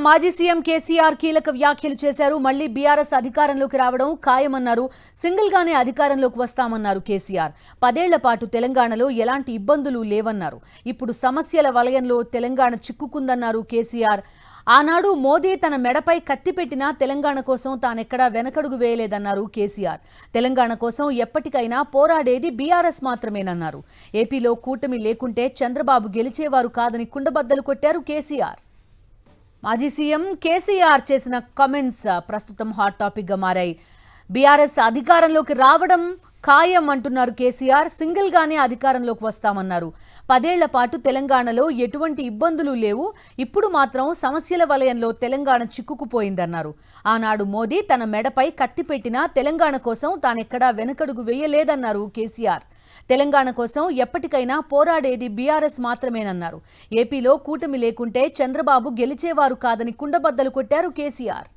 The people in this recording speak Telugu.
మాజీ సీఎం కేసీఆర్ కీలక వ్యాఖ్యలు చేశారు. మళ్లీ బీఆర్ఎస్ అధికారంలోకి రావడం ఖాయమన్నారు. సింగిల్ గానే అధికారంలోకి వస్తామన్నారు కేసీఆర్. 10 ఏళ్ల పాటు తెలంగాణలో ఎలాంటి ఇబ్బందులు లేవన్నారు. ఇప్పుడు సమస్యల వలయంలో తెలంగాణ చిక్కుకుందన్నారు కేసీఆర్. ఆనాడు మోదీ తన మెడపై కత్తి పెట్టినా తెలంగాణ కోసం తానెక్కడా వెనకడుగు వేయలేదన్నారు కేసీఆర్. తెలంగాణ కోసం ఎప్పటికైనా పోరాడేది బీఆర్ఎస్ మాత్రమేనన్నారు. ఏపీలో కూటమి లేకుంటే చంద్రబాబు గెలిచేవారు కాదని కుండబద్దలు కొట్టారు కేసీఆర్. మాజీ సీఎం కేసీఆర్ చేసిన కామెంట్స్ ప్రస్తుతం హాట్ టాపిక్ గా మారాయి. బీఆర్ఎస్ అధికారంలోకి రావడం ఖాయం అంటున్నారు కేసీఆర్. సింగిల్ గానే అధికారంలోకి వస్తామన్నారు. 10 ఏళ్ల పాటు తెలంగాణలో ఎటువంటి ఇబ్బందులు లేవు. ఇప్పుడు మాత్రం సమస్యల వలయంలో తెలంగాణ చిక్కుకుపోయిందన్నారు. ఆనాడు మోదీ తన మెడపై కత్తి పెట్టినా తెలంగాణ కోసం తానెక్కడా వెనకడుగు వేయలేదన్నారు కేసీఆర్. తెలంగాణ కోసం ఎప్పటికైనా పోరాడేది బీఆర్ఎస్ మాత్రమేనన్నారు. ఏపీలో కూటమి లేకుంటే చంద్రబాబు గెలిచేవారు కాదని కుండబద్దలు కొట్టారు కేసీఆర్.